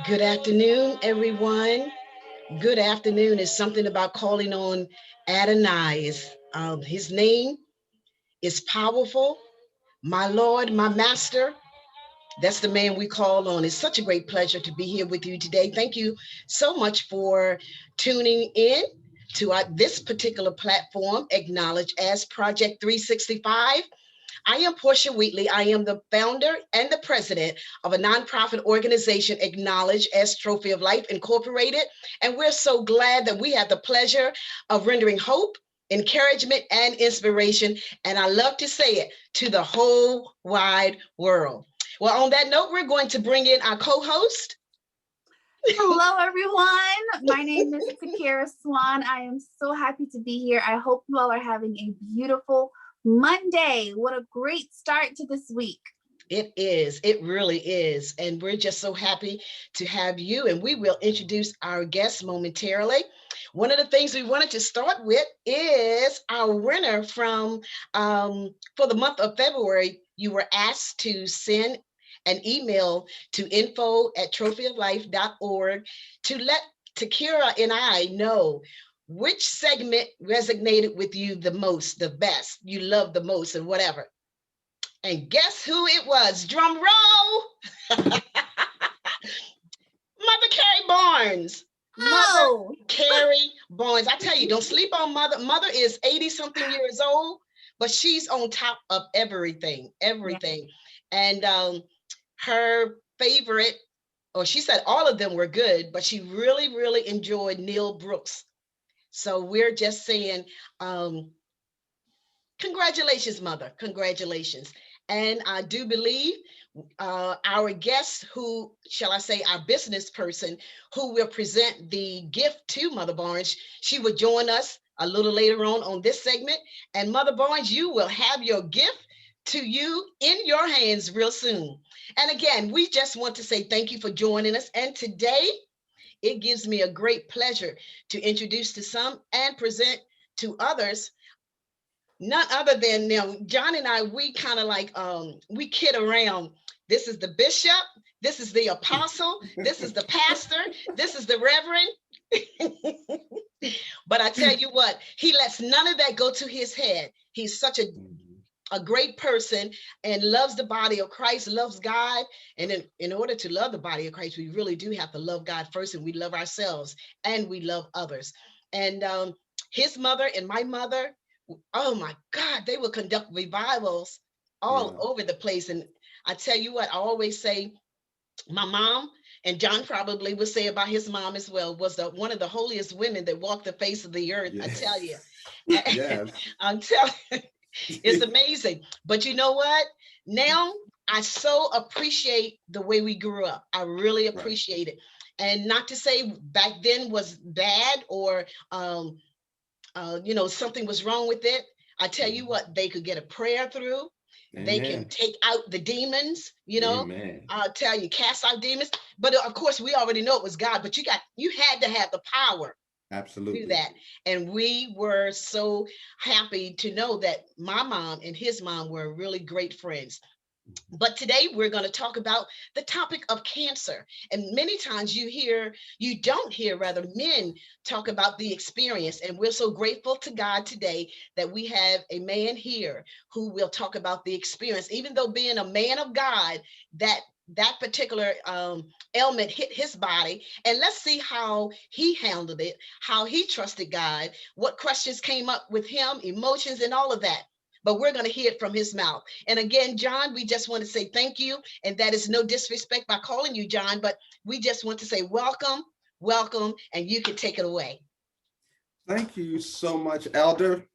Good afternoon, everyone. Good afternoon is something about calling on Adonai. His name is powerful. My Lord, my Master. That's the man we call on. It's such a great pleasure to be here with you today. Thank you so much for tuning in to this particular platform, acknowledged as Project 365. I am Portia Wheatley. I am the founder and the president of a nonprofit organization acknowledged as Trophy of Life Incorporated. And we're so glad that we have the pleasure of rendering hope, encouragement, and inspiration. And I love to say it to the whole wide world. Well, on that note, we're going to bring in our co-host. Hello, everyone. My name is Takira Swan. I am so happy to be here. I hope you all are having a beautiful Monday. What a great start to this week. It is. It really is. And we're just so happy to have you. And we will introduce our guests momentarily. One of the things we wanted to start with is our winner from for the month of February. You were asked to send an email to info@trophyoflife.org to let Takira and I know which segment resonated with you the most, the best, you love the most, and whatever. And guess who it was? Drum roll. Mother Carrie Barnes. Mother Oh, Carrie Barnes. I tell you, don't sleep on Mother. Mother is 80 something years old, but she's on top of everything, yeah. everything. And her favorite, or she said all of them were good, but she really, really enjoyed Neil Brooks. So we're just saying, congratulations, Mother. Congratulations. And I do believe our guest, who shall I say, our business person, who will present the gift to Mother Barnes, she will join us a little later on this segment. And Mother Barnes, you will have your gift to you in your hands real soon. And again, we just want to say thank you for joining us. And today, it gives me a great pleasure to introduce to some and present to others none other than now John and I, we kind of like we kid around. This is the bishop, this is the apostle, this is the pastor, this is the reverend. But I tell you what, he lets none of that go to his head. He's such a great person and loves the body of Christ, loves God. And in order to love the body of Christ, we really do have to love God first, and we love ourselves and we love others. And his mother and my mother, oh my God, they will conduct revivals all over the place. And I tell you what, I always say my mom, and John probably would say about his mom as well, was one of the holiest women that walked the face of the earth. I tell you. Yes. I'm telling you, it's amazing. But you know what? Now I so appreciate the way we grew up. I really Right. appreciate it. And not to say back then was bad or something was wrong with it. I tell you what, they could get a prayer through. They can Amen. take out the demons, Amen. I'll tell you, cast out demons. But of course, we already know it was God, but you had to have the power to do Absolutely. that. And we were so happy to know that my mom and his mom were really great friends. But today we're going to talk about the topic of cancer. And many times you don't hear rather men talk about the experience. And we're so grateful to God today that we have a man here who will talk about the experience. Even though being a man of God, that particular ailment hit his body. And let's see how he handled it, how he trusted God, what questions came up with him, emotions, and all of that. But we're going to hear it from his mouth. And again, John, we just want to say thank you. And that is no disrespect by calling you John, but we just want to say welcome, welcome, and you can take it away. Thank you so much, Elder.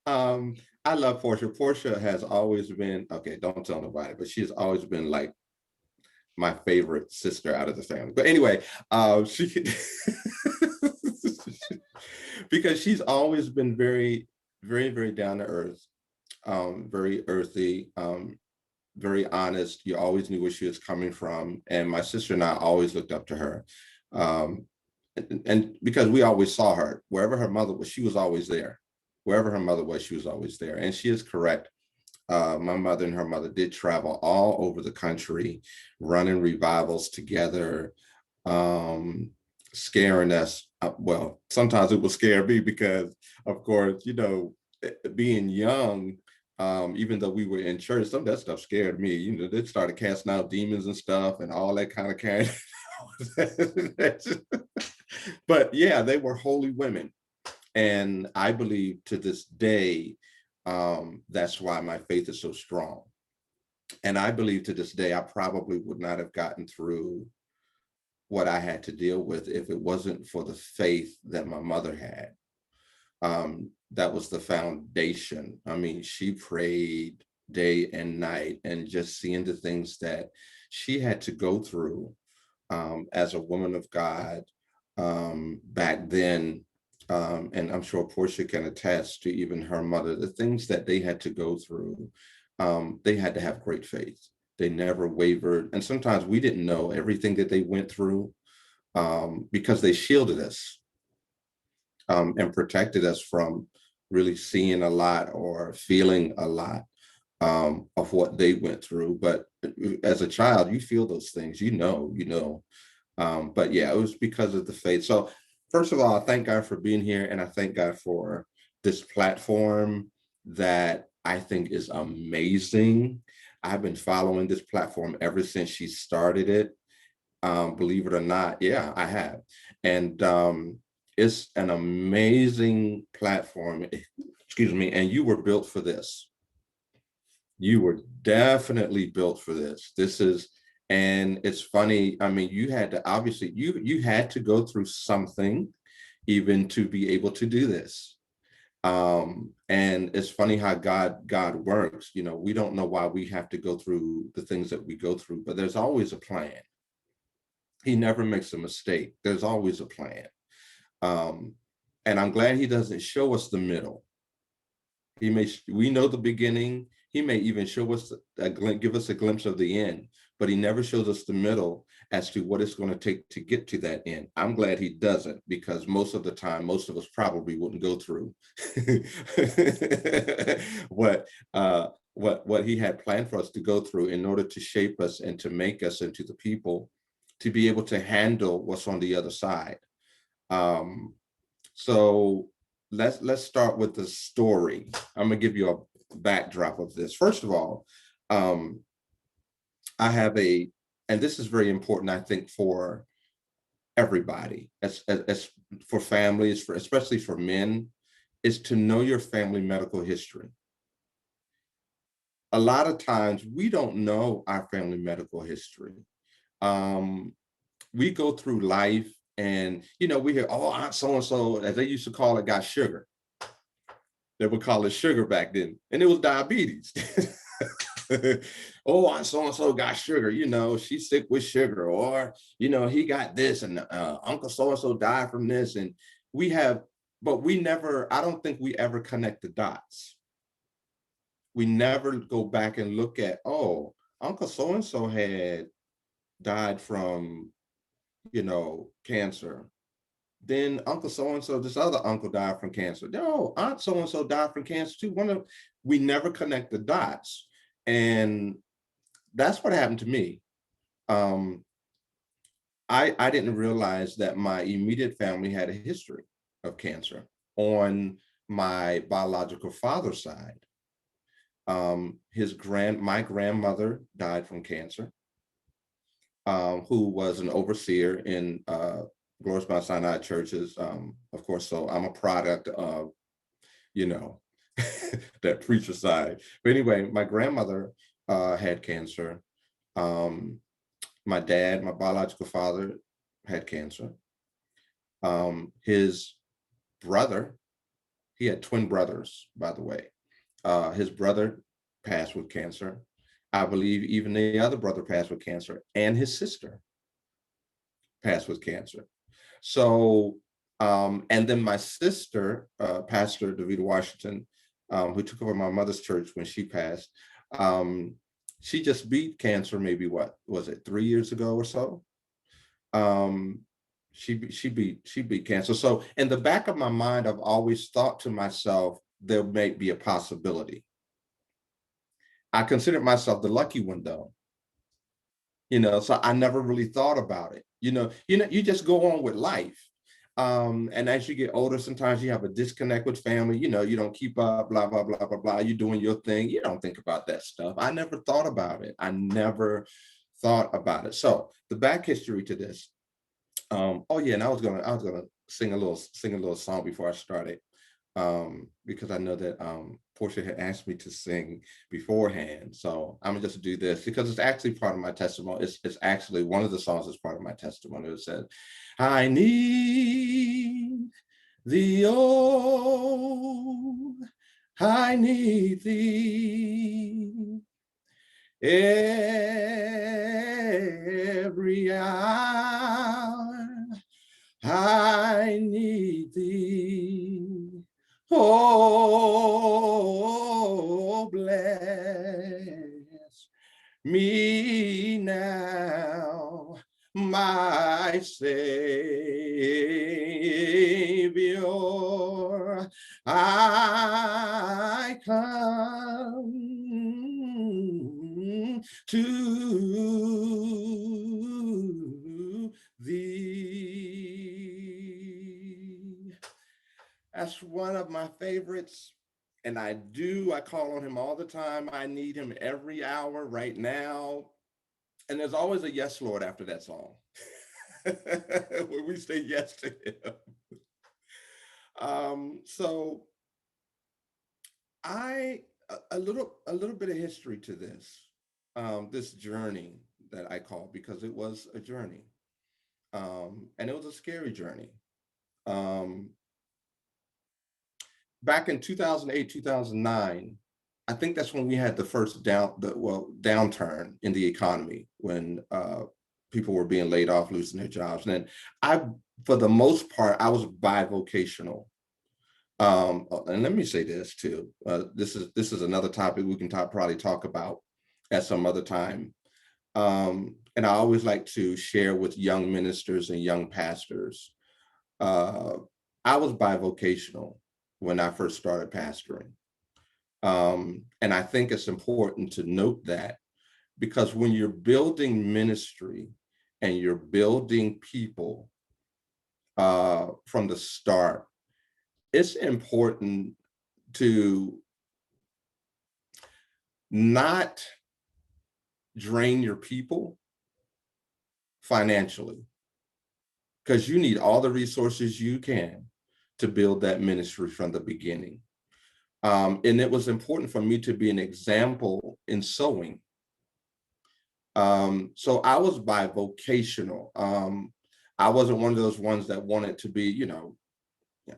I love Portia. Portia has always been, okay, don't tell nobody, but she's always been like my favorite sister out of the family. But anyway, she because she's always been very, very, very down to earth, very earthy, very honest. You always knew where she was coming from. And my sister and I always looked up to her. Um, and because we always saw her, wherever her mother was, she was always there. Wherever her mother was, she was always there. And she is correct. my mother and her mother did travel all over the country, running revivals together, scaring us. Well, sometimes it would scare me because, of course, being young, even though we were in church, some of that stuff scared me. They started casting out demons and stuff and all that kind of carrying. But yeah, they were holy women. And I believe to this day, that's why my faith is so strong. And I believe to this day, I probably would not have gotten through what I had to deal with if it wasn't for the faith that my mother had. That was the foundation. I mean, she prayed day and night, and just seeing the things that she had to go through as a woman of God back then. And I'm sure Portia can attest to even her mother, the things that they had to go through. They had to have great faith. They never wavered. And sometimes we didn't know everything that they went through because they shielded us and protected us from really seeing a lot or feeling a lot of what they went through. But as a child, you feel those things, but yeah, it was because of the faith. So first of all, I thank God for being here, and I thank God for this platform that I think is amazing. I've been following this platform ever since she started it. Believe it or not, yeah, I have. And it's an amazing platform, excuse me, and you were built for this. You were definitely built for this. And it's funny, I mean, you had to, obviously, you had to go through something even to be able to do this. And it's funny how God works. We don't know why we have to go through the things that we go through, but there's always a plan. He never makes a mistake. There's always a plan. And I'm glad he doesn't show us the middle. We know the beginning. He may even show us give us a glimpse of the end, but he never shows us the middle as to what it's going to take to get to that end. I'm glad he doesn't, because most of the time, most of us probably wouldn't go through what he had planned for us to go through in order to shape us and to make us into the people to be able to handle what's on the other side. So let's start with the story. I'm gonna give you a backdrop of this. First of all, I have and this is very important, I think, for everybody, as for families, especially for men, is to know your family medical history. A lot of times we don't know our family medical history. We go through life and, we hear, oh, Aunt so-and-so, as they used to call it, got sugar. They would call it sugar back then. And it was diabetes. Oh, Aunt so-and-so got sugar, she's sick with sugar, or, he got this, and Uncle so-and-so died from this. And but we never, I don't think we ever connect the dots. We never go back and look at, oh, Uncle so-and-so had died from, cancer. Then Uncle so-and-so, this other uncle died from cancer. No, Aunt so-and-so died from cancer too. We never connect the dots. And that's what happened to me. I didn't realize that my immediate family had a history of cancer on my biological father's side. My grandmother died from cancer, who was an overseer in Glorious Mount Sinai churches, of course. So I'm a product of, that preacher side. But anyway, my grandmother had cancer. My dad, my biological father, had cancer. His brother, he had twin brothers, by the way. His brother passed with cancer. I believe even the other brother passed with cancer, and his sister passed with cancer. So, and then my sister, Pastor Davida Washington, who took over my mother's church when she passed, she just beat cancer maybe, what was it, 3 years ago or so? She beat cancer. So in the back of my mind, I've always thought to myself, there may be a possibility. I considered myself the lucky one though. So I never really thought about it. You just go on with life. And as you get older, sometimes you have a disconnect with family, you don't keep up, blah, blah, blah, blah, blah. You're doing your thing. You don't think about that stuff. I never thought about it. I never thought about it. So the back history to this. Oh yeah, and I was gonna sing a little song before I started. Because I know that Portia had asked me to sing beforehand. So I'm gonna just do this because it's actually part of my testimony. It's actually one of the songs that's part of my testimony. It says, I need thee, oh, I need thee every hour. I need thee. Oh, bless me now, my Savior. I come to thee. That's one of my favorites. And I call on him all the time. I need him every hour right now. And there's always a yes, Lord, after that song. Where we say yes to him. So a little bit of history to this, this journey that I call, because it was a journey. And it was a scary journey. Back in 2008, 2009, I think that's when we had the first downturn in the economy, when people were being laid off, losing their jobs. And then for the most part, I was bivocational. And let me say this too. This is another topic we can probably talk about at some other time. And I always like to share with young ministers and young pastors. I was bivocational when I first started pastoring. And I think it's important to note that, because when you're building ministry and you're building people from the start, it's important to not drain your people financially, because you need all the resources you can to build that ministry from the beginning. And it was important for me to be an example in sowing. So I was bivocational. I wasn't one of those ones that wanted to be,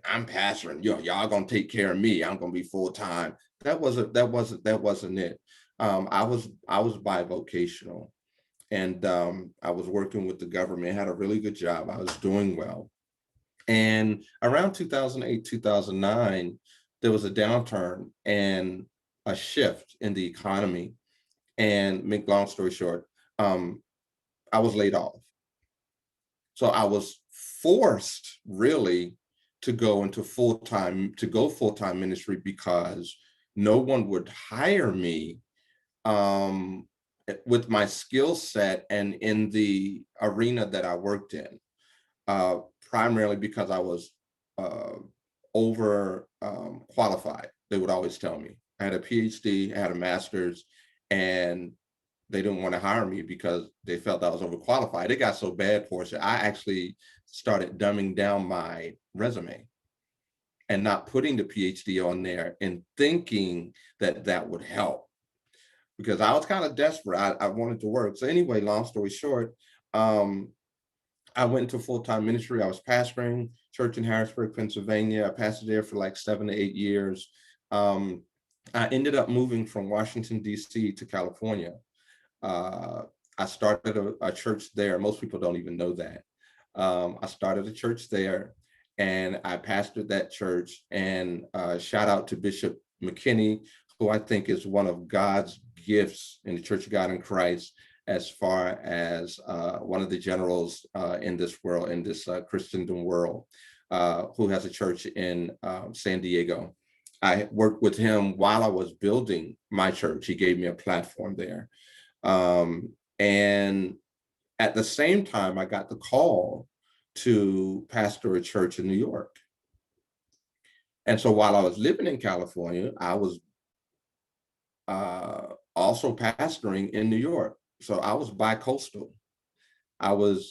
I'm pastoring, y'all gonna take care of me, I'm gonna be full-time. That wasn't it. I was bivocational, and I was working with the government, had a really good job, I was doing well. And around 2008, 2009, there was a downturn and a shift in the economy. And make long story short, I was laid off. So I was forced really to go full-time ministry, because no one would hire me with my skill set and in the arena that I worked in, primarily because I was over qualified. They would always tell me. I had a PhD, I had a master's, and they didn't want to hire me because they felt I was overqualified. It got so bad, Portia, I actually started dumbing down my resume and not putting the PhD on there and thinking that that would help, because I was kind of desperate. I wanted to work. So anyway, long story short, I went into full-time ministry. I was pastoring church in Harrisburg, Pennsylvania. I pastored there for like 7 to 8 years. I ended up moving from Washington, D.C. to California. I started a church there. Most people don't even know that. I started a church there, and I pastored that church. And shout out to Bishop McKinney, who I think is one of God's gifts in the Church of God in Christ, as far as one of the generals in this world, in this Christendom world, who has a church in San Diego. I worked with him while I was building my church. He gave me a platform there. And at the same time, I got the call to pastor a church in New York. And so while I was living in California, I was also pastoring in New York. So I was bi-coastal. I would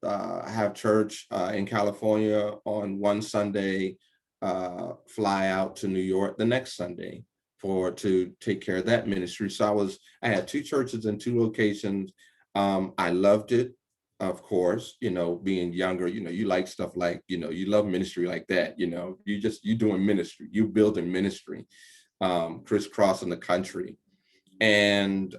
have church in California on one Sunday, fly out to New York the next Sunday to take care of that ministry. So I had two churches in two locations. I loved it, of course, being younger, you like stuff like, you love ministry like that, you doing ministry, you building ministry, crisscrossing the country. And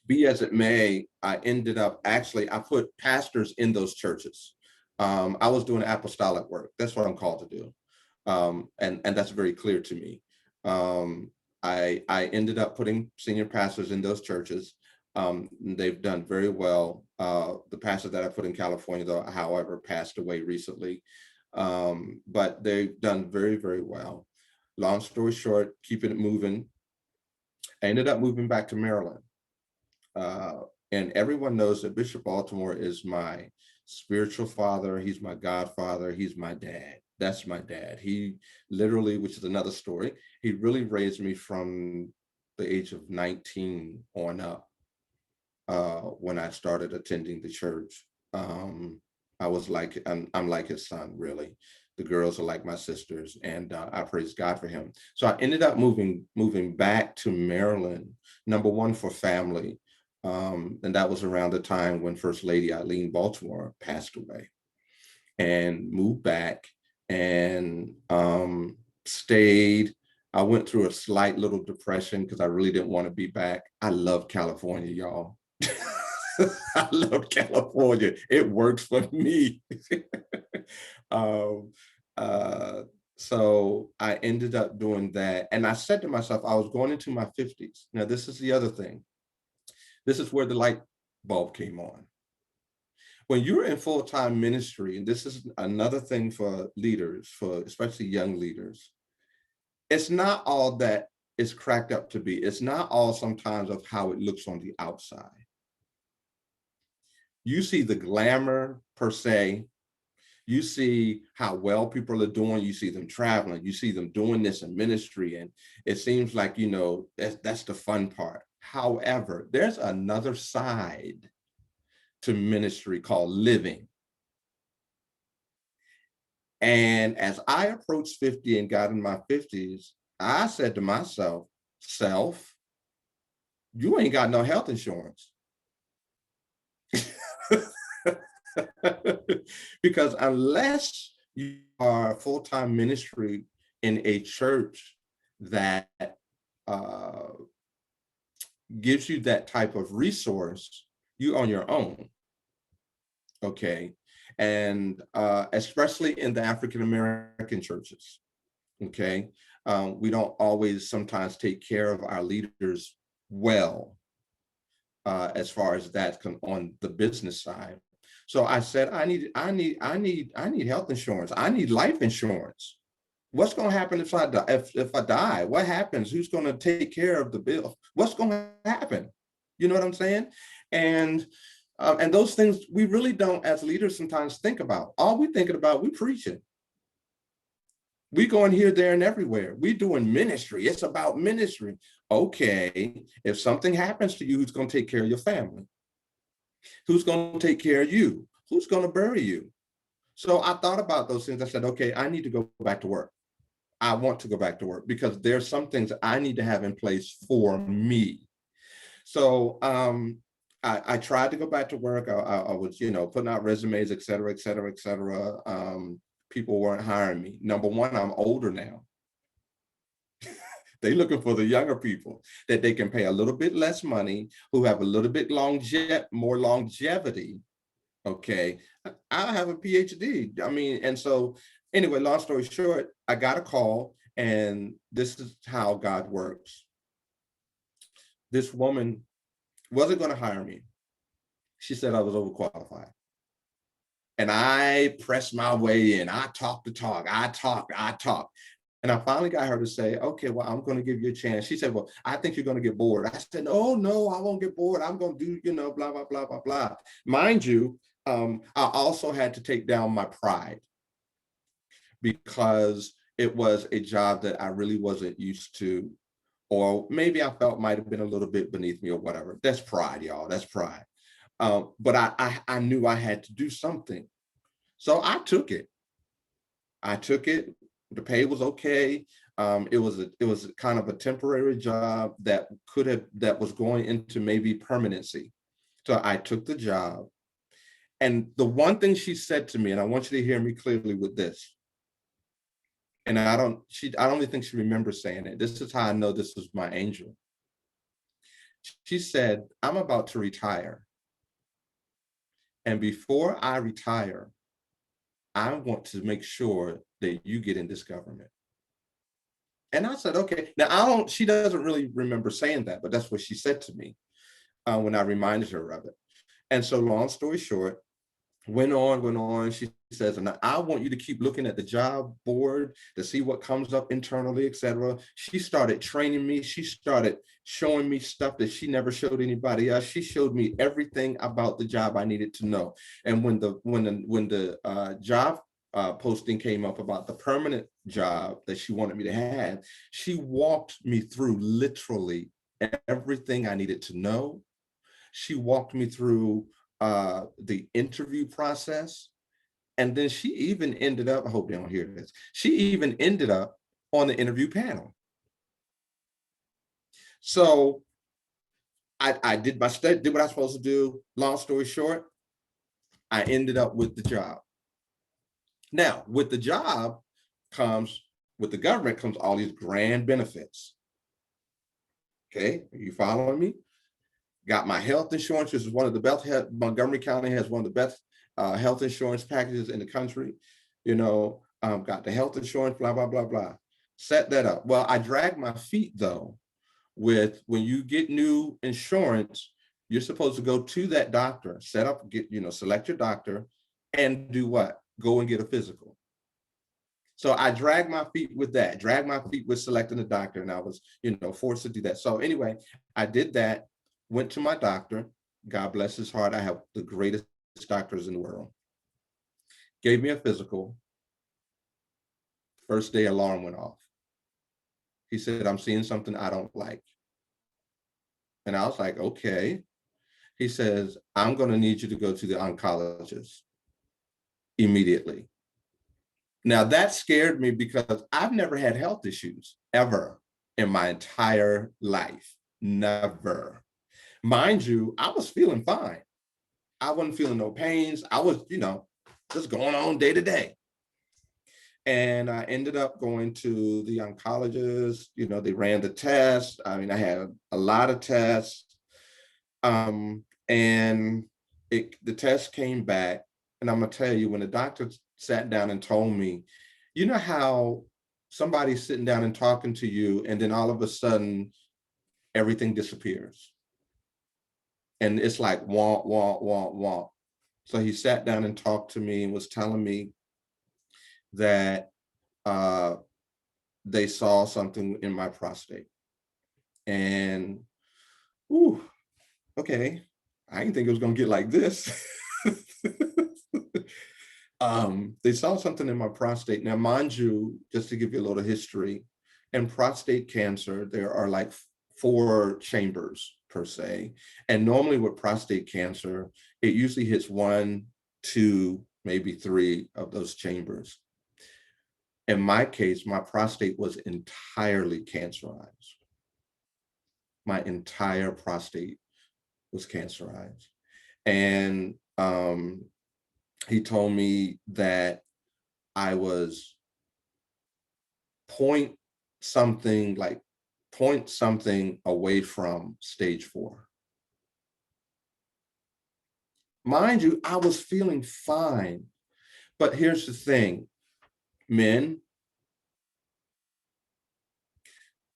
be as it may, I ended up I put pastors in those churches. I was doing apostolic work. That's what I'm called to do. And that's very clear to me. I ended up putting senior pastors in those churches. They've done very well. The pastor that I put in California, though, however, passed away recently. But they've done very, very well. Long story short, keeping it moving, I ended up moving back to Maryland. And everyone knows that Bishop Baltimore is my spiritual father. He's my godfather. He's my dad. That's my dad. He literally, which is another story, he really raised me from the age of 19 on up. When I started attending the church, I was like, I'm like his son, really. The girls are like my sisters, and I praise God for him. So I ended up moving back to Maryland, number one, for family. And that was around the time when First Lady Eileen Baltimore passed away, and moved back and stayed. I went through a slight little depression because I really didn't want to be back. I love California, y'all. I love California. It works for me. um, so I ended up doing that. And I said to myself, I was going into my 50s. Now, this is the other thing. This is where the light bulb came on. When you're in full-time ministry, and this is another thing for leaders, for especially young leaders, it's not all that it's cracked up to be. It's not all sometimes of how it looks on the outside. You see the glamour per se. You see how well people are doing. You see them traveling. You see them doing this in ministry. And it seems like, that's the fun part. However, there's another side to ministry called living. And as I approached 50 and got in my 50s, I said to myself, you ain't got no health insurance. Because unless you are full-time ministry in a church that gives you that type of resource, you're on your own. Okay. And especially in the African-American churches. Okay. We don't always sometimes take care of our leaders well, as far as that's on the business side. So I said, I need health insurance. I need life insurance. What's going to happen if I die? If I die, what happens? Who's going to take care of the bill? What's going to happen? You know what I'm saying? And those things we really don't, as leaders, sometimes think about. All we thinking about, we preaching. We going here, there, and everywhere. We doing ministry. It's about ministry. Okay, if something happens to you, who's going to take care of your family? Who's going to take care of you? Who's going to bury you? So I thought about those things. I said, okay, I need to go back to work. I want to go back to work because there's some things I need to have in place for me. So I tried to go back to work. I was, putting out resumes, et cetera, et cetera, et cetera. People weren't hiring me. Number one, I'm older now. They're looking for the younger people that they can pay a little bit less money, who have a little bit more longevity. Okay, I have a PhD. I mean, and so anyway, long story short, I got a call, and this is how God works. This woman wasn't going to hire me. She said I was overqualified. And I pressed my way in. I talked the talk. I talked. And I finally got her to say, okay, well, I'm going to give you a chance. She said, well, I think you're going to get bored. I said, oh, no, I won't get bored. I'm going to do, blah, blah, blah, blah, blah. Mind you, I also had to take down my pride because it was a job that I really wasn't used to, or maybe I felt might have been a little bit beneath me or whatever. That's pride, y'all. That's pride. But I knew I had to do something. So I took it. The pay was okay. It was kind of a temporary job that was going into maybe permanency. So I took the job. And the one thing she said to me, and I want you to hear me clearly with this, and I don't even think she remembers saying it. This is how I know this was my angel. She said, I'm about to retire. And before I retire, I want to make sure that you get in this government. And I said, okay. Now, she doesn't really remember saying that, but that's what she said to me when I reminded her of it. And so long story short, went on. She says, and I want you to keep looking at the job board to see what comes up internally, etc. She started training me. She started showing me stuff that she never showed anybody else. She showed me everything about the job I needed to know. And when the job posting came up about the permanent job that she wanted me to have, she walked me through literally everything I needed to know. She walked me through the interview process. And then she even ended up, I hope they don't hear this, she even ended up on the interview panel. So I did my study, did what I was supposed to do. Long story short, I ended up with the job. Now, with the job with the government comes all these grand benefits. Okay, are you following me? Got my health insurance, which is one of the best. Montgomery County has one of the best health insurance packages in the country. Got the health insurance, blah, blah, blah, blah. Set that up. Well, I dragged my feet though, with when you get new insurance, you're supposed to go to that doctor, select your doctor and do what? Go and get a physical. So I dragged my feet with that, dragged my feet with selecting a doctor, and I was, forced to do that. So anyway, I did that. Went to my doctor. God bless his heart. I have the greatest doctors in the world. Gave me a physical. First day alarm went off. He said, I'm seeing something I don't like. And I was like, okay. He says, I'm going to need you to go to the oncologist immediately. Now that scared me because I've never had health issues ever in my entire life. Never. Mind you, I was feeling fine. I wasn't feeling no pains. I was, just going on day to day. And I ended up going to the oncologist. They ran the test. I mean, I had a lot of tests. And the test came back. And I'm going to tell you, when the doctor sat down and told me, you know how somebody's sitting down and talking to you, and then all of a sudden, everything disappears. And it's like, womp, womp, womp, womp. So he sat down and talked to me and was telling me that they saw something in my prostate. And, okay, I didn't think it was gonna get like this. They saw something in my prostate. Now, mind you, just to give you a little history, in prostate cancer, there are like 4 chambers per se. And normally with prostate cancer, it usually hits 1, 2, maybe 3 of those chambers. In my case, my prostate was entirely cancerized. My entire prostate was cancerized. And he told me that I was point something away from stage 4. Mind you, I was feeling fine. But here's the thing, men,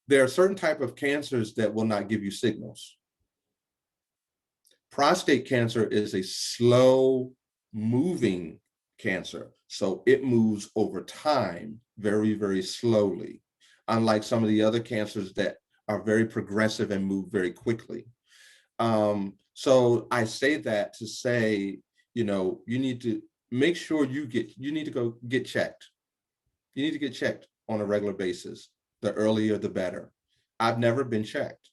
there are certain type of cancers that will not give you signals. Prostate cancer is a slow moving cancer. So it moves over time very, very slowly, unlike some of the other cancers that are very progressive and move very quickly. So I say that to say, you know, you need to make sure you need to go get checked. You need to get checked on a regular basis. The earlier, the better. I've never been checked.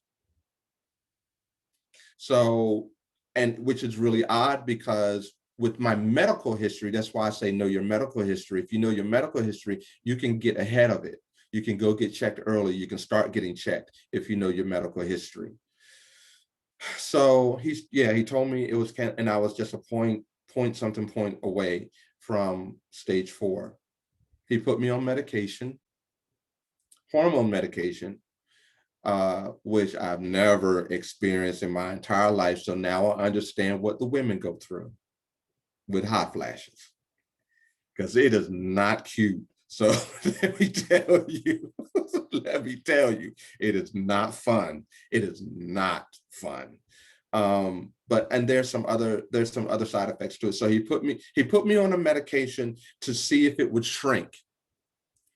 So, and which is really odd because with my medical history, that's why I say know your medical history. If you know your medical history, you can get ahead of it. You can go get checked early. You can start getting checked if you know your medical history. So he told me it was and I was just a point away from stage 4. He put me on medication, hormone medication, which I've never experienced in my entire life. So now I understand what the women go through with hot flashes, because it is not cute. So let me tell you, it is not fun. It is not fun. But there's some other side effects to it. So he put me on a medication to see if it would shrink.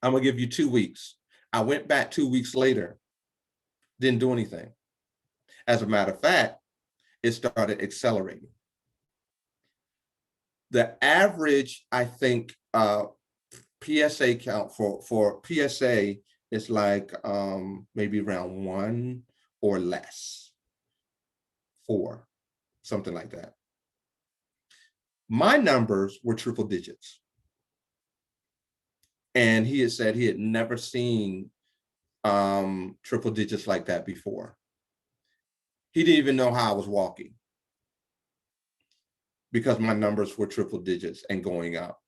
I'm gonna give you 2 weeks. I went back 2 weeks later, didn't do anything. As a matter of fact, it started accelerating. The average, I think, PSA count for PSA is like maybe around 1 or less, 4, something like that. My numbers were triple digits. And he had said he had never seen triple digits like that before. He didn't even know how I was walking because my numbers were triple digits and going up.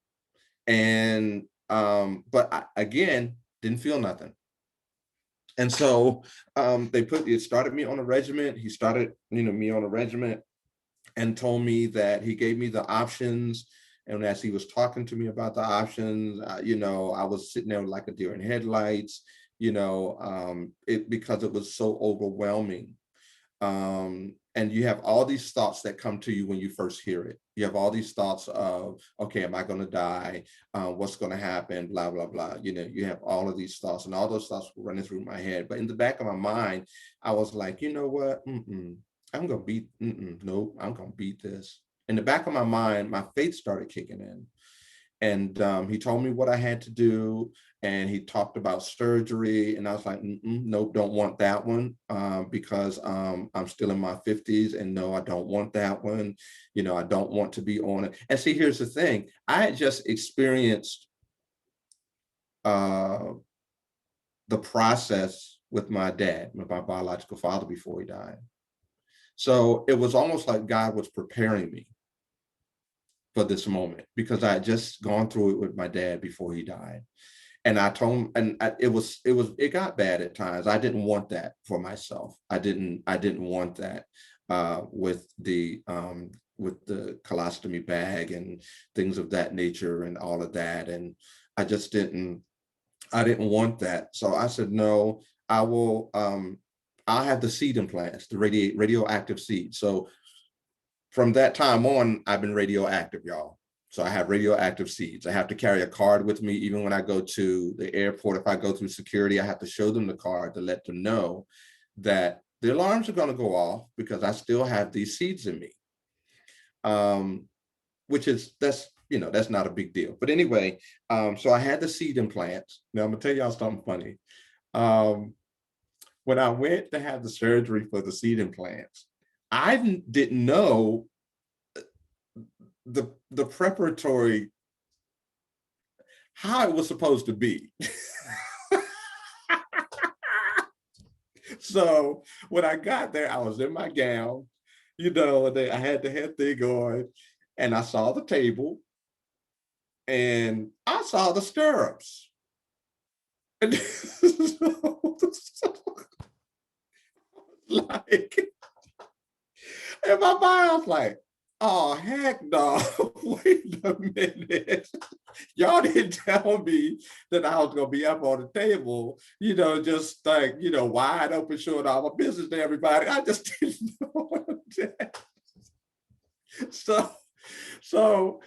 And but I, again, didn't feel nothing. And so it started me on a regimen. He started, me on a regimen and told me that he gave me the options. And as he was talking to me about the options, I was sitting there like a deer in headlights, because it was so overwhelming. And you have all these thoughts that come to you when you first hear it. You have all these thoughts of, okay, am I going to die? What's going to happen? Blah, blah, blah. You have all of these thoughts, and all those thoughts were running through my head. But in the back of my mind, I was like, you know what? I'm going to beat, nope, I'm going to beat this. In the back of my mind, my faith started kicking in. And he told me what I had to do, and he talked about surgery, and I was like, nope, don't want that one, because I'm still in my 50s, and no, I don't want that one. I don't want to be on it. And see, here's the thing. I had just experienced the process with my dad, with my biological father, before he died. So it was almost like God was preparing me for this moment, because I had just gone through it with my dad before he died. And I told him, and it got bad at times. I didn't want that for myself. I didn't want that with the colostomy bag and things of that nature and all of that. And I didn't want that. So I said, no, I'll have the seed implants, the radioactive seed. So from that time on, I've been radioactive, y'all. So I have radioactive seeds. I have to carry a card with me. Even when I go to the airport, if I go through security, I have to show them the card to let them know that the alarms are going to go off because I still have these seeds in me. That's not a big deal. But anyway, so I had the seed implants. Now I'm gonna tell y'all something funny. When I went to have the surgery for the seed implants, I didn't know the preparatory, how it was supposed to be. So when I got there, I was in my gown, I had the head thing on, and I saw the table, and I saw the stirrups. And like, in my mind, I was like, oh, heck no, wait a minute. Y'all didn't tell me that I was going to be up on the table, just like, wide open, showing all my business to everybody. I just didn't know that. So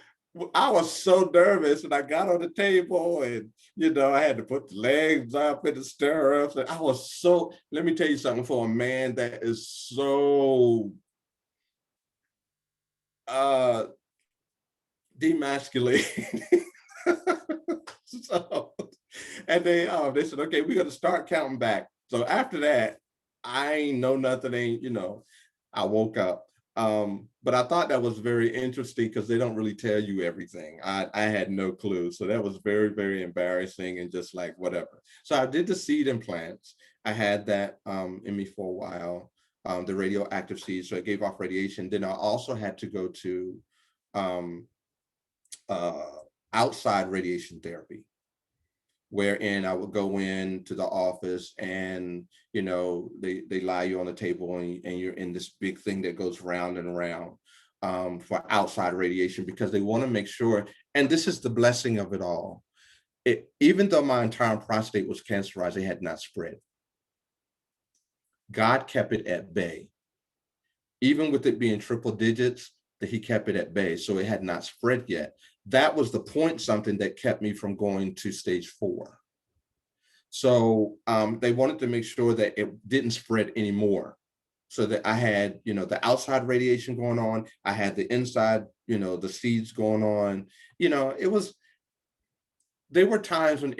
I was so nervous, and I got on the table, and I had to put the legs up in the stirrups. And I was so, let me tell you something, for a man that is so demasculating. So, and they said, okay, we're gonna start counting back. So after that, I ain't know nothing, I woke up. But I thought that was very interesting because they don't really tell you everything. I had no clue. So that was very, very embarrassing and just like whatever. So I did the seed implants. I had that in me for a while, the radioactive seed. So it gave off radiation. Then I also had to go to um, uh, outside radiation therapy, wherein I would go into the office and, they lie you on the table, and you're in this big thing that goes round and around for outside radiation, because they want to make sure, and this is the blessing of it all. Even though my entire prostate was cancerized, it had not spread. God kept it at bay. Even with it being triple digits, that he kept it at bay. So it had not spread yet. That was the point something that kept me from going to stage 4. So they wanted to make sure that it didn't spread anymore. So that I had, the outside radiation going on. I had the inside, the seeds going on. There were times when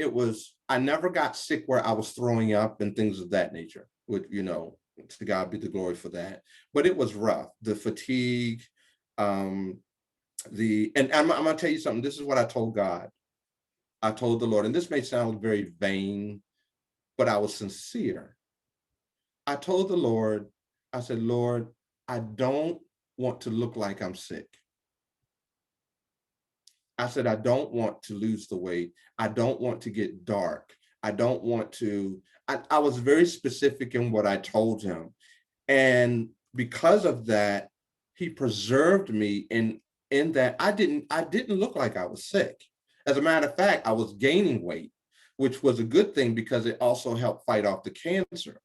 I never got sick where I was throwing up and things of that nature. With, to God be the glory for that. But it was rough. The fatigue, and I'm gonna tell you something. This is what I told God. I told the Lord, and this may sound very vain, but I was sincere. I told the Lord, I said, Lord, I don't want to look like I'm sick. I said, I don't want to lose the weight. I don't want to get dark. I don't want to, I was very specific in what I told him. And because of that, he preserved me in that I didn't look like I was sick. As a matter of fact, I was gaining weight, which was a good thing because it also helped fight off the cancer.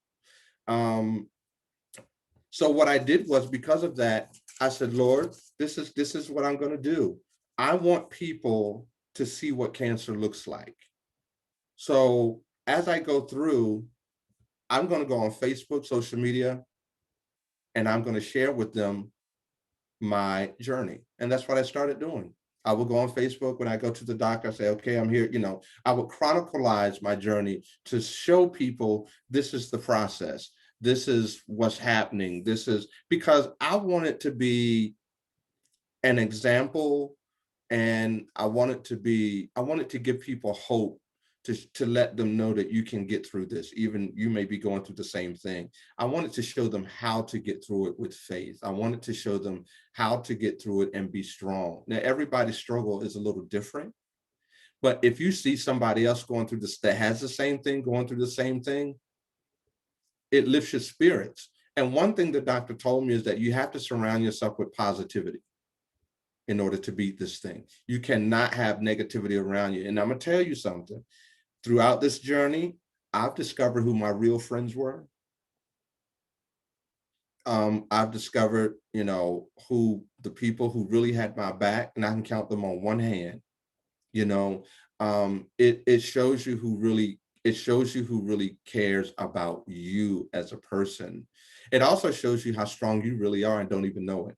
So what I did was, because of that, I said, Lord, this is what I'm going to do. I want people to see what cancer looks like. So as I go through, I'm going to go on Facebook, social media, and I'm going to share with them my journey. And that's what I started doing. I would go on Facebook when I go to the doctor. I say, okay, I'm here. I would chronicleize my journey to show people this is the process. This is what's happening. This is because I want it to be an example, and I want it to give people hope, to let them know that you can get through this. Even you may be going through the same thing. I wanted to show them how to get through it with faith. I wanted to show them how to get through it and be strong. Now, everybody's struggle is a little different, but if you see somebody else going through this, that has the same thing, going through the same thing, it lifts your spirits. And one thing the doctor told me is that you have to surround yourself with positivity in order to beat this thing. You cannot have negativity around you. And I'm gonna tell you something. Throughout this journey, I've discovered who my real friends were. I've discovered, who the people who really had my back, and I can count them on one hand. It shows you who really cares about you as a person. It also shows you how strong you really are and don't even know it.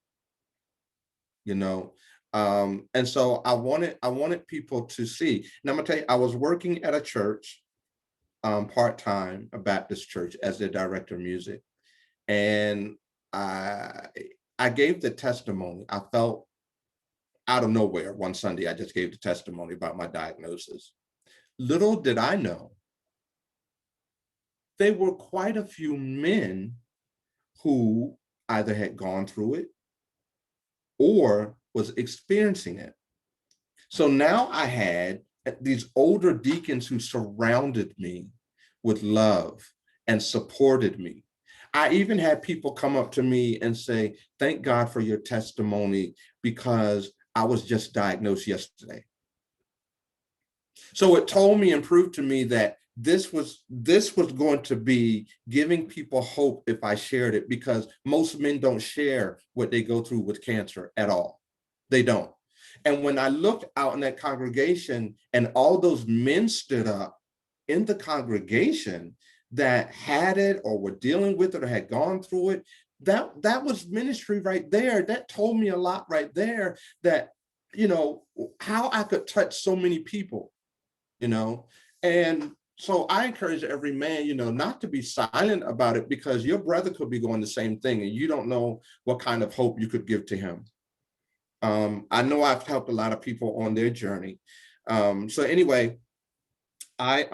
And so I wanted people to see. And I'm gonna tell you, I was working at a church, part-time, a Baptist church, as their director of music. And I gave the testimony. I felt out of nowhere one Sunday, I just gave the testimony about my diagnosis. Little did I know, there were quite a few men who either had gone through it or was experiencing it. So now I had these older deacons who surrounded me with love and supported me. I even had people come up to me and say, thank God for your testimony, because I was just diagnosed yesterday. So it told me and proved to me that this was going to be giving people hope if I shared it, because most men don't share what they go through with cancer at all. They don't. And when I looked out in that congregation and all those men stood up in the congregation that had it or were dealing with it or had gone through it, that was ministry right there. That told me a lot right there, that, you know, how I could touch so many people, you know. And so I encourage every man, you know, not to be silent about it, because your brother could be going the same thing and you don't know what kind of hope you could give to him. I know I've helped a lot of people on their journey. So anyway, I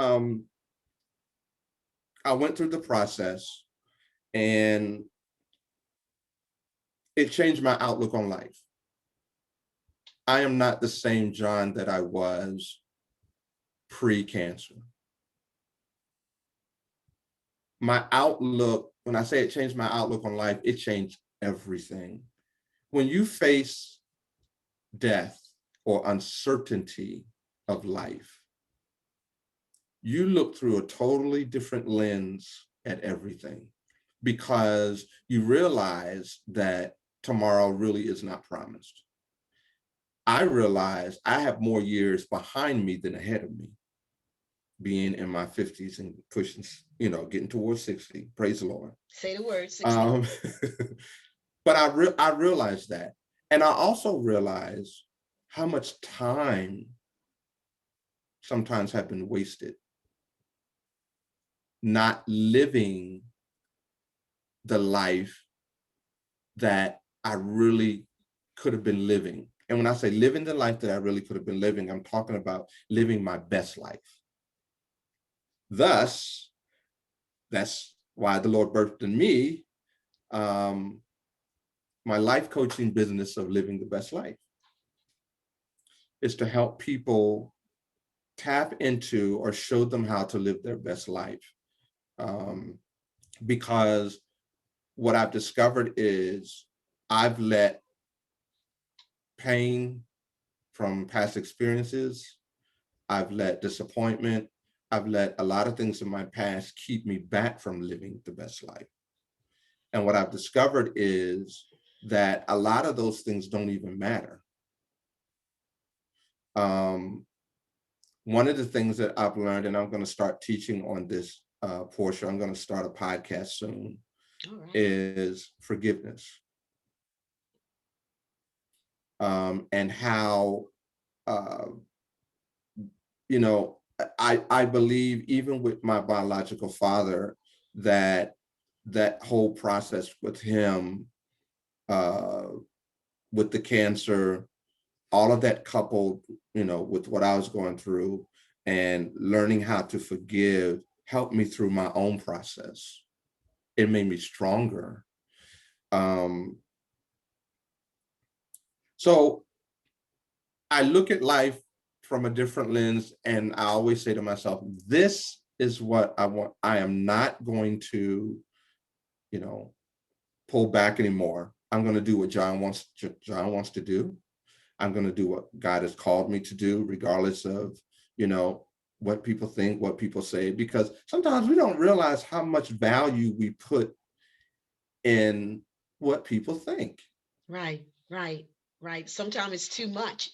went through the process, and it changed my outlook on life. I am not the same John that I was pre-cancer. My outlook, when I say it changed my outlook on life, it changed everything. When you face death or uncertainty of life, you look through a totally different lens at everything, because you realize that tomorrow really is not promised. I realized I have more years behind me than ahead of me, being in my 50s and pushing, you know, getting towards 60. Praise the Lord. Say the word, 60. But I realized that. And I also realized how much time sometimes have been wasted not living the life that I really could have been living. And when I say living the life that I really could have been living, I'm talking about living my best life. Thus, that's why the Lord birthed in me my life coaching business of living the best life. Is to help people tap into or show them how to live their best life. Because what I've discovered is I've let pain from past experiences, I've let disappointment, I've let a lot of things in my past keep me back from living the best life. And what I've discovered is that a lot of those things don't even matter. One of the things that I've learned, and I'm going to start teaching on this portion, I'm going to start a podcast soon, is forgiveness. And how, you know, I believe even with my biological father, that whole process with him, with the cancer, all of that coupled, you know, with what I was going through and learning how to forgive helped me through my own process. It made me stronger. So I look at life from a different lens, and I always say to myself, this is what I want. I am not going to, you know, pull back anymore. I'm going to do what John wants to do. I'm going to do what God has called me to do, regardless of, you know, what people think, what people say, because sometimes we don't realize how much value we put in what people think. Right. Sometimes it's too much.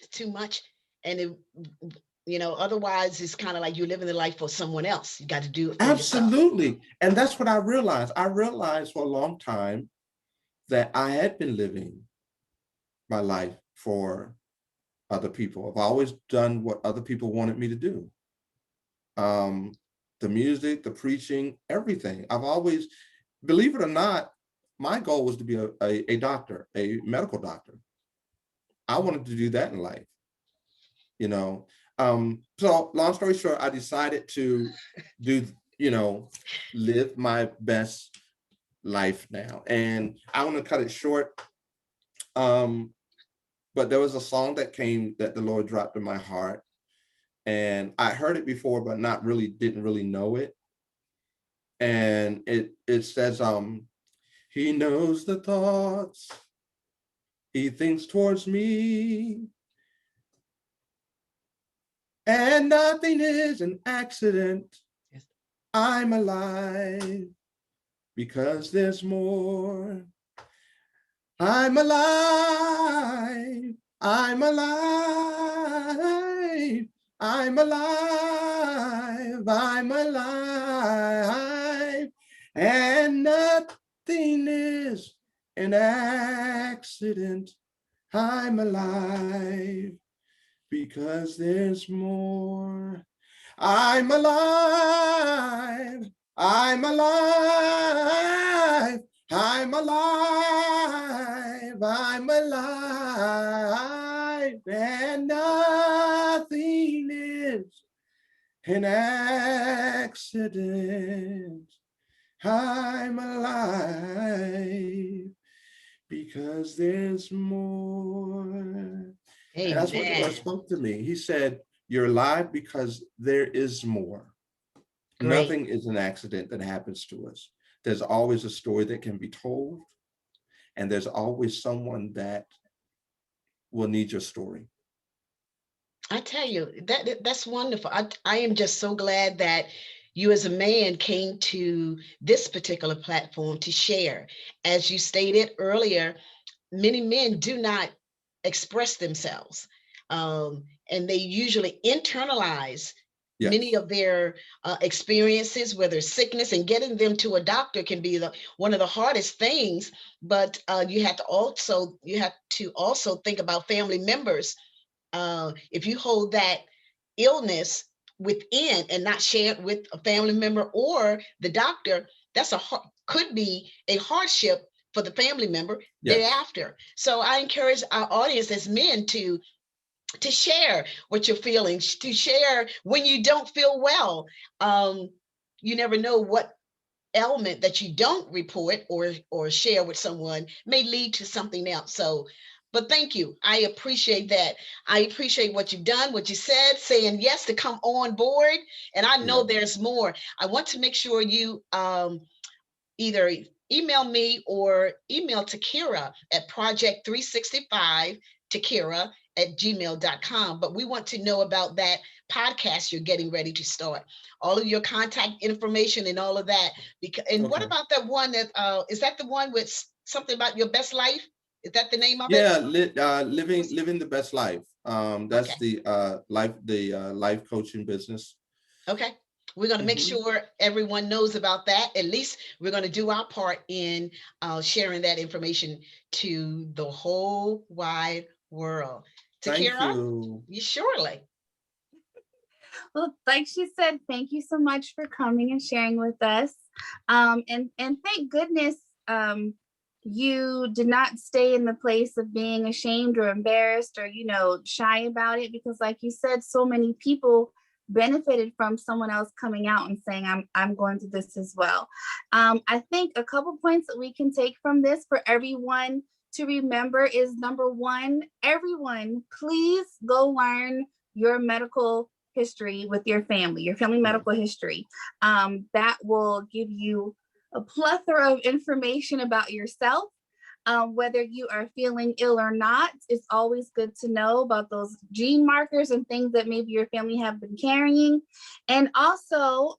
And it, you know, otherwise it's kind of like you're living the life for someone else. You got to do it for yourself. Absolutely. And that's what I realized. I realized for a long time that I had been living my life for other people. I've always done what other people wanted me to do. The music, the preaching, everything. I've always, believe it or not, my goal was to be a doctor, a medical doctor. I wanted to do that in life, you know. So long story short, I decided to do, you know, live my best life now. And I want to cut it short. But there was a song that the Lord dropped in my heart. And I heard it before, but didn't really know it. And it says, he knows the thoughts he thinks towards me, and nothing is an accident. I'm alive because there's more. I'm alive. I'm alive. I'm alive. I'm alive. And nothing is an accident. I'm alive because there's more. I'm alive. I'm alive. I'm alive. I'm alive. And nothing is an accident. I'm alive because there's more. And that's what the Lord Amen. spoke to me. He said, you're alive because there is more. Great. Nothing is an accident that happens to us. There's always a story that can be told, and there's always someone that will need your story. I tell you, that's wonderful. I am just so glad that you as a man came to this particular platform to share. As you stated earlier, many men do not express themselves. And they usually internalize many Yes. of their experiences, whether sickness, and getting them to a doctor can be one of the hardest things. But you have to also think about family members. If you hold that illness within and not share it with a family member or the doctor, could be a hardship for the family member Yes. thereafter. So I encourage our audience as men to share what you're feeling, to share when you don't feel well. You never know what ailment that you don't report or share with someone may lead to something else. So, but thank you. I appreciate that. I appreciate what you've done, what you said, saying yes to come on board. And I know Yes. there's more. I want to make sure you either email me or email Takira at project365 takira@gmail.com. But we want to know about that podcast you're getting ready to start, all of your contact information and all of that. And what Okay. about that one that is that the one with something about your best life? Is that the name of it? Yeah, living the best life. Okay. That's the life coaching business. Okay. We're going to make Mhm. sure everyone knows about that. At least we're going to do our part in sharing that information to the whole wide world. Thank Takira, you. you surely. Well, like she said, thank you so much for coming and sharing with us. And thank goodness you did not stay in the place of being ashamed or embarrassed or, shy about it, because like you said, so many people benefited from someone else coming out and saying, I'm going through this as well. I think a couple points that we can take from this for everyone to remember is, number one, everyone, please go learn your medical history with your family Yeah. medical history. That will give you a plethora of information about yourself. Whether you are feeling ill or not, it's always good to know about those gene markers and things that maybe your family have been carrying. And also,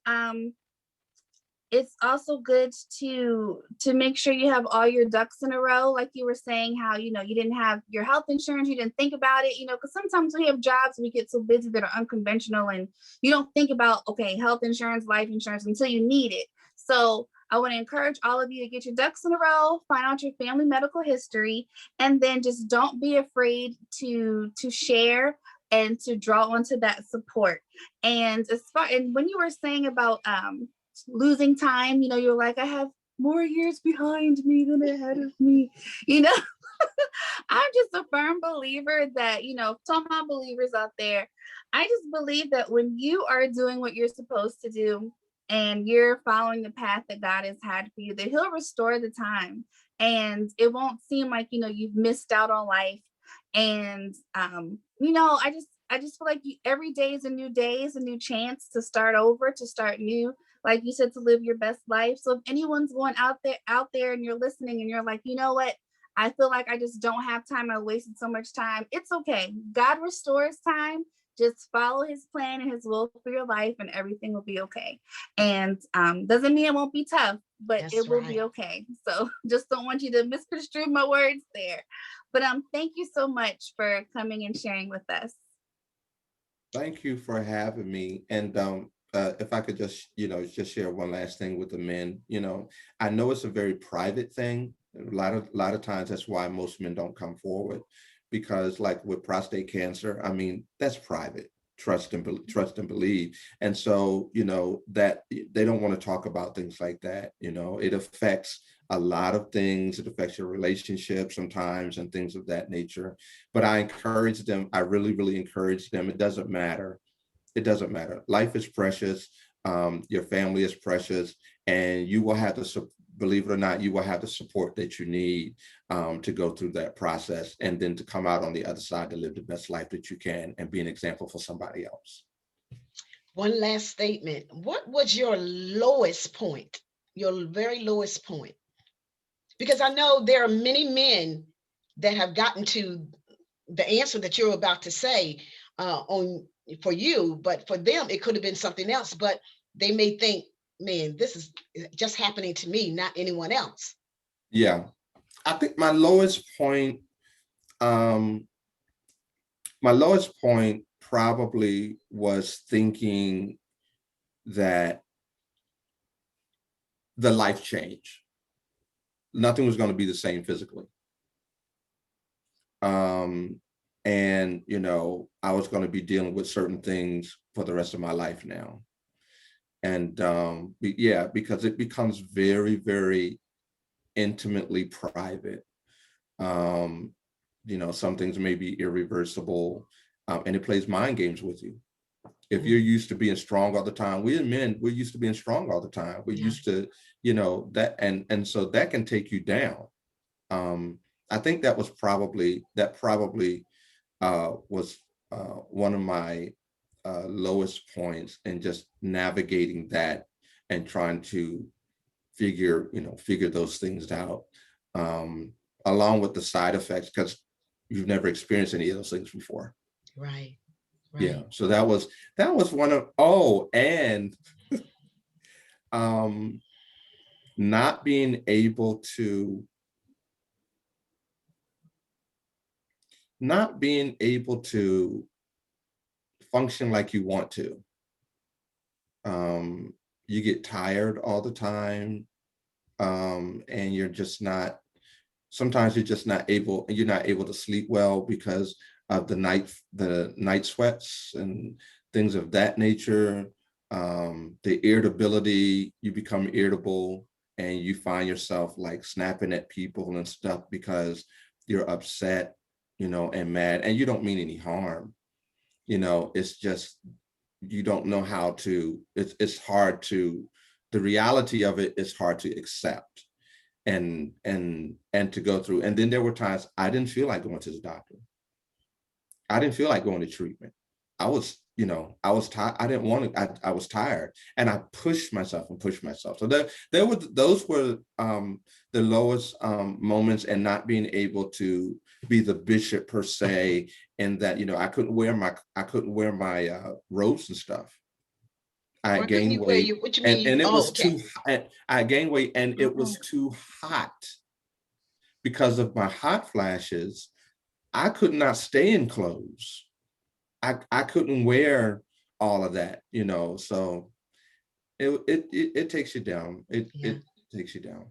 it's also good to make sure you have all your ducks in a row, like you were saying, how you didn't have your health insurance, you didn't think about it, because sometimes we have jobs, we get so busy that are unconventional, and you don't think about, okay, health insurance, life insurance, until you need it. So I want to encourage all of you to get your ducks in a row, find out your family medical history, and then just don't be afraid to share and to draw onto that support. And when you were saying about losing time, you're like, I have more years behind me than ahead of me. I'm just a firm believer that, to all my believers out there, I just believe that when you are doing what you're supposed to do and you're following the path that God has had for you, that He'll restore the time, and it won't seem like, you've missed out on life. And, I just feel like every day is a new day, is a new chance to start over, to start new, like you said, to live your best life. So if anyone's going out there and you're listening and you're like, you know what, I feel like I just don't have time, I wasted so much time, it's okay. God restores time. Just follow His plan and His will for your life, and everything will be okay. And doesn't mean it won't be tough. but That's it will right. be okay. So just don't want you to misconstrue my words there. But thank you so much for coming and sharing with us. Thank you for having me. And if I could just, just share one last thing with the men, I know it's a very private thing. A lot of times that's why most men don't come forward, because like with prostate cancer, I mean, that's private. Trust and believe. And so, that they don't want to talk about things like that. It affects a lot of things. It affects your relationship sometimes and things of that nature. But I encourage them. I really, really encourage them. It doesn't matter. It doesn't matter. Life is precious. Your family is precious, and you will have to, believe it or not, you will have the support that you need to go through that process, and then to come out on the other side to live the best life that you can and be an example for somebody else. One last statement. What was your lowest point? Your very lowest point? Because I know there are many men that have gotten to the answer that you're about to say on for you, but for them it could have been something else. But they may think, man, this is just happening to me, not anyone else. Yeah, I think um, my lowest point probably was thinking that the life change. Nothing was going to be the same physically. And, I was going to be dealing with certain things for the rest of my life now. And yeah, because it becomes very, very intimately private. Some things may be irreversible, and it plays mind games with you. If you're used to being strong all the time, we as men, we're used to being strong all the time. We're used to, that, and so that can take you down. I think that probably was one of my lowest points, in just navigating that and trying to figure those things out, along with the side effects, because you've never experienced any of those things before. Right. Yeah. So that was one of, and not being able to function like you want to. You get tired all the time, and sometimes you're just not able to sleep well because of the night sweats and things of that nature. The irritability, you become irritable, and you find yourself like snapping at people and stuff because you're upset, and mad, and you don't mean any harm. It's just, you don't know how to, it's hard to, the reality of it is hard to accept and to go through. And then there were times I didn't feel like going to the doctor. I didn't feel like going to treatment. I was tired. I didn't want to, I was tired, and I pushed myself. So those were the lowest moments, and not being able to be the bishop per se, and that, I couldn't wear my robes and stuff. I gained weight, What you mean? and it was Okay. I gained weight, and it was too hot. Because of my hot flashes, I could not stay in clothes. I couldn't wear all of that, so it takes you down. It takes you down.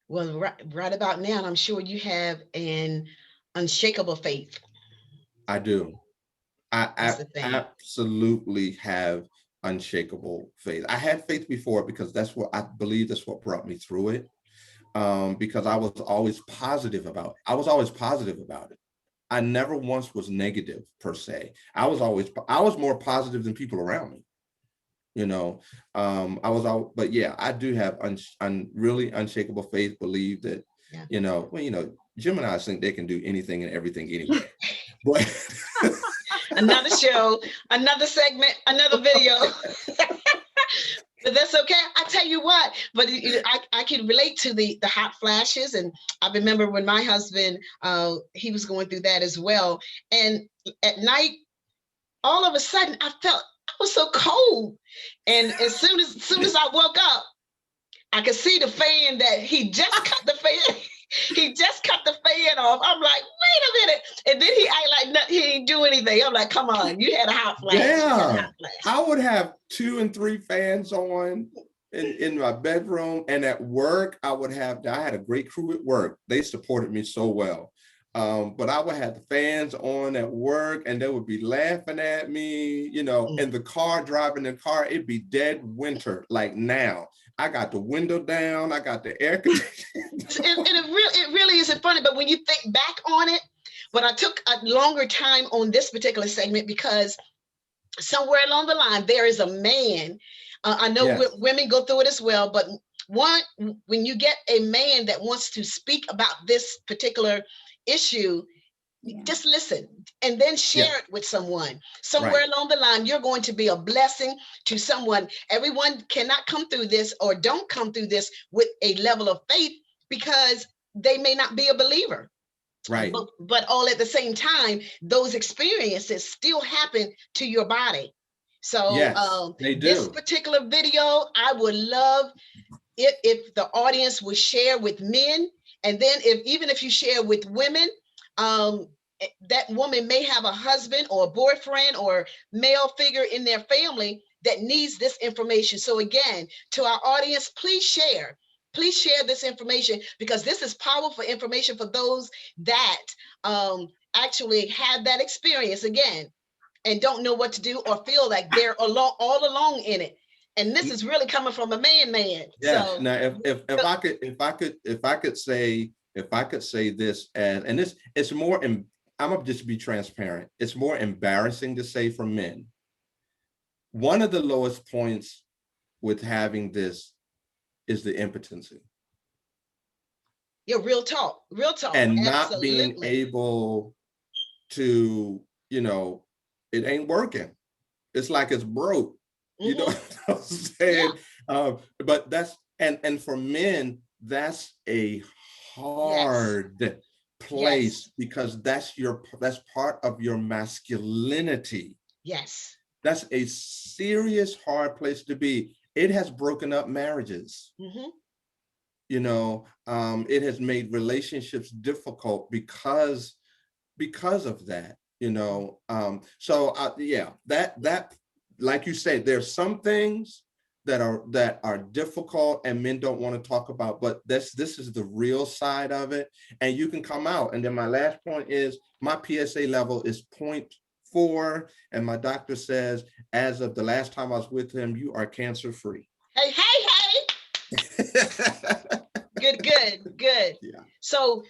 Well, right about now, I'm sure you have an unshakable faith. I do. I absolutely have unshakable faith. I had faith before, because that's what I believe, that's what brought me through it. Because I was always positive about it. I never once was negative per se. I was more positive than people around me. But yeah, I do have really unshakable faith. Believe that, Geminis think they can do anything and everything anyway. But another show, another segment, another video. But that's okay. I tell you what, but I can relate to the hot flashes. And I remember when my husband, he was going through that as well. And at night, all of a sudden, I was so cold. And as soon as I woke up, I could see the fan that he just cut the fan. He just cut the fan off. I'm like, wait a minute. And then he act like nothing, he ain't do anything. I'm like, come on, you had a hot flash. Yeah, I would have 2 and 3 fans on in my bedroom, and at work, I had a great crew at work. They supported me so well. But I would have the fans on at work, and they would be laughing at me, you know, in the car, driving the car, it'd be dead winter, like now. I got the window down, I got the air conditioning. And it really isn't funny, but when you think back on it, but I took a longer time on this particular segment because somewhere along the line, there is a man, I know women go through it as well, but when you get a man that wants to speak about this particular issue, just listen and then share it with someone. Somewhere along the line, you're going to be a blessing to someone. Everyone cannot come through this or don't come through this with a level of faith because they may not be a believer. Right. But all at the same time, those experiences still happen to your body. So they do. This particular video, I would love if the audience would share with men. And then even if you share with women, that woman may have a husband or a boyfriend or male figure in their family that needs this information. So again, to our audience, please share this information because this is powerful information for those that actually had that experience again and don't know what to do or feel like they're all alone in it. And this is really coming from a man. Yes. So, now, if I could say this, and this, it's more. I'm gonna just be transparent. It's more embarrassing to say for men. One of the lowest points with having this is the impotency. Yeah, real talk, and not being able to, you know, it ain't working. It's like it's broke. You know what I'm saying? But that's and for men, that's a hard place because that's part of your masculinity. Yes. That's a serious hard place to be. It has broken up marriages. You know, it has made relationships difficult because of that, you know. That like you said, there's some things that are difficult and men don't want to talk about, but this is the real side of it, and you can come out. And then my last point is my PSA level is 0.4, and my doctor says as of the last time I was with him, you are cancer free. Hey. Good. Yeah. So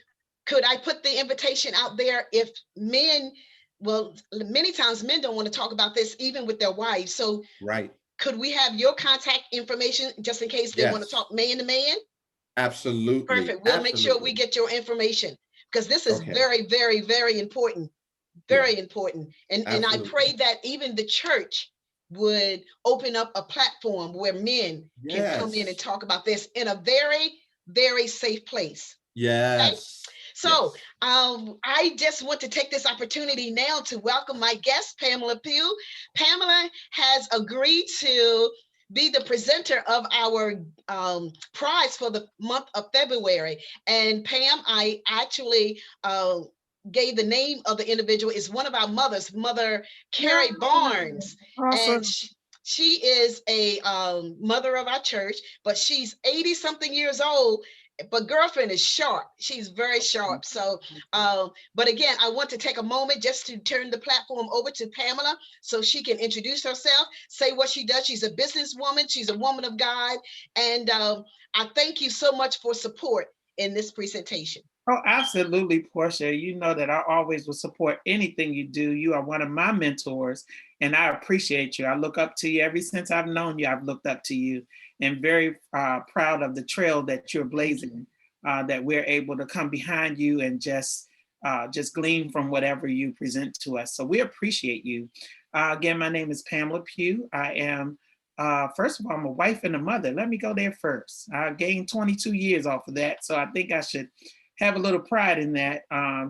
could I put the invitation out there if men, well, many times men don't want to talk about this even with their wives. So could we have your contact information just in case they want to talk man to man? Absolutely. Perfect. We'll make sure we get your information because this is very, very, very important. Very important. And I pray that even the church would open up a platform where men can come in and talk about this in a very, very safe place. Yes. Okay? So I just want to take this opportunity now to welcome my guest, Pamela Pugh. Pamela has agreed to be the presenter of our prize for the month of February. And Pam, I actually gave the name of the individual is one of our mothers, Mother Carrie Barnes. Awesome. And she is a mother of our church, but she's 80 something years old. But girlfriend is sharp. She's very sharp. So, but again, I want to take a moment just to turn the platform over to Pamela so she can introduce herself, say what she does. She's a businesswoman. She's a woman of God. And I thank you so much for support in this presentation. Oh, absolutely, Portia. You know that I always will support anything you do. You are one of my mentors, and I appreciate you. I look up to you. Ever since I've known you, I've looked up to you, and very proud of the trail that you're blazing, that we're able to come behind you and just glean from whatever you present to us. So we appreciate you. Again, my name is Pamela Pugh. I am, first of all, I'm a wife and a mother. Let me go there first. I gained 22 years off of that, so I think I should have a little pride in that.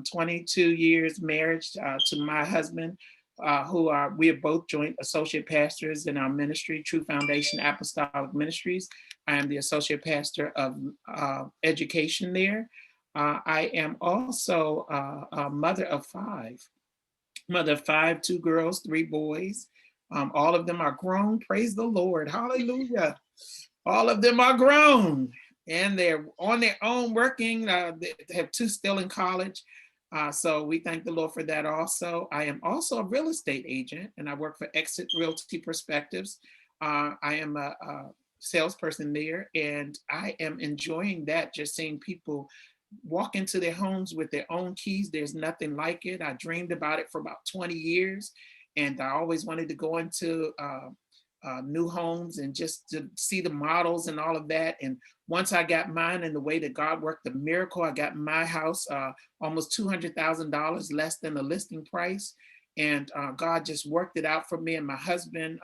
22 years marriage to my husband, we are both joint associate pastors in our ministry, True Foundation Apostolic Ministries. I am the associate pastor of education there. I am also a mother of five. Mother of five, 2 girls, 3 boys. All of them are grown. Praise the Lord. Hallelujah. All of them are grown and they're on their own working. They have 2 still in college. So we thank the Lord for that also. I am also a real estate agent and I work for Exit Realty Perspectives. I am a salesperson there and I am enjoying that, just seeing people walk into their homes with their own keys. There's nothing like it. I dreamed about it for about 20 years and I always wanted to go into new homes and just to see the models and all of that. And once I got mine and the way that God worked the miracle, I got my house almost $200,000 less than the listing price. And God just worked it out for me and my husband.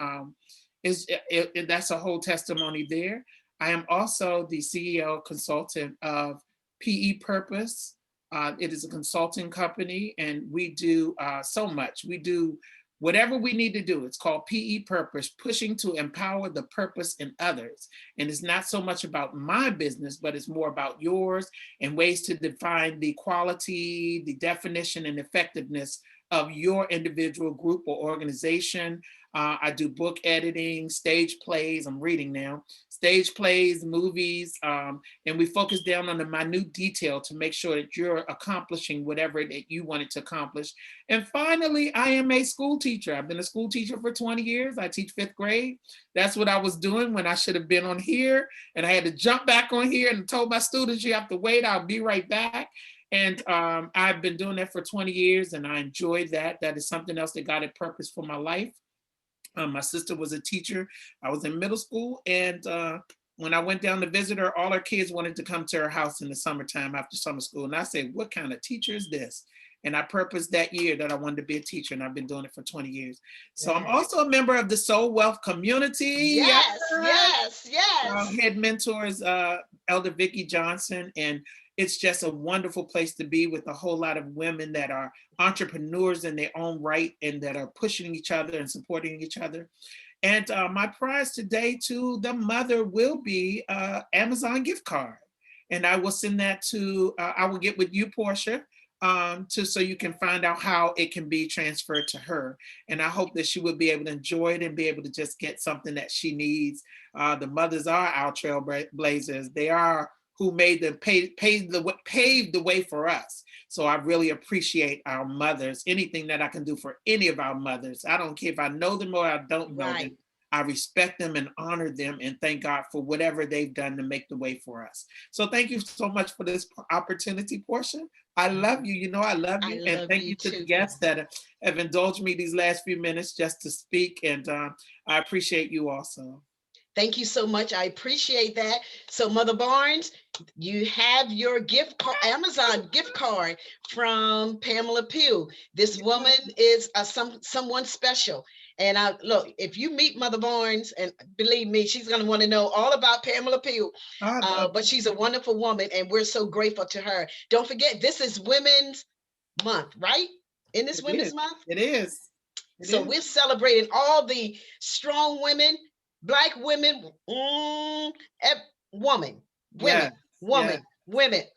That's a whole testimony there. I am also the CEO consultant of PE Purpose. It is a consulting company and we do so much. We do whatever we need to do. It's called PE Purpose, pushing to empower the purpose in others. And it's not so much about my business, but it's more about yours and ways to define the quality, the definition and effectiveness of your individual group or organization. I do book editing, stage plays, I'm reading now, stage plays, movies, and we focus down on the minute detail to make sure that you're accomplishing whatever that you wanted to accomplish. And finally, I am a school teacher. I've been a school teacher for 20 years. I teach 5th grade. That's what I was doing when I should have been on here. And I had to jump back on here and told my students, you have to wait, I'll be right back. And I've been doing that for 20 years and I enjoyed that. That is something else that God had purpose for my life. My sister was a teacher. I was in middle school and when I went down to visit her, all her kids wanted to come to her house in the summertime after summer school. And I said, what kind of teacher is this? And I purposed that year that I wanted to be a teacher and I've been doing it for 20 years. So I'm also a member of the Soul Wealth community. Yes. Head mentors, Elder Vicki Johnson, and it's just a wonderful place to be with a whole lot of women that are entrepreneurs in their own right and that are pushing each other and supporting each other. And my prize today to the mother will be Amazon gift card. And I will send that to, I will get with you, Portia, so you can find out how it can be transferred to her. And I hope that she will be able to enjoy it and be able to just get something that she needs. The mothers are our trailblazers. They are who made them paved the way for us. So I really appreciate our mothers. Anything that I can do for any of our mothers. I don't care if I know them or I don't know them. I respect them and honor them and thank God for whatever they've done to make the way for us. So thank you so much for this opportunity, Portia. I love you. You know I love you. And thank you to the guests that have indulged me these last few minutes just to speak. And I appreciate you also. Thank you so much. I appreciate that. So Mother Barnes, you have your Amazon gift card from Pamela Pugh. This woman is someone special. And look, if you meet Mother Barnes, and believe me, she's going to want to know all about Pamela Pugh. But she's a wonderful woman, and we're so grateful to her. Don't forget, this is Women's Month, right? In this Women's Month? It is. So we're celebrating all the strong women, Black women, women.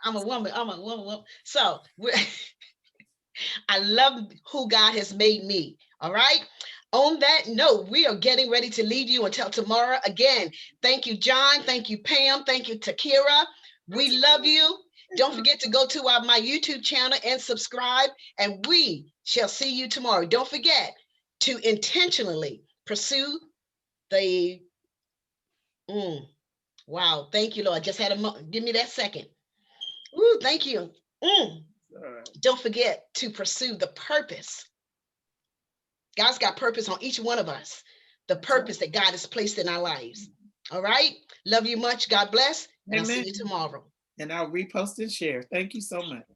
I'm a woman. So I love who God has made me. All right. On that note, we are getting ready to leave you until tomorrow. Again, thank you, John. Thank you, Pam. Thank you, Takira. We love you. Don't forget to go to my YouTube channel and subscribe, and we shall see you tomorrow. Don't forget to intentionally pursue the wow, thank you, Lord. Just had give me that second. Ooh, thank you. Don't forget to pursue the purpose. God's got purpose on each one of us, the purpose that God has placed in our lives. All right, love you much. God bless. And I'll see you tomorrow. And I'll repost and share. Thank you so much.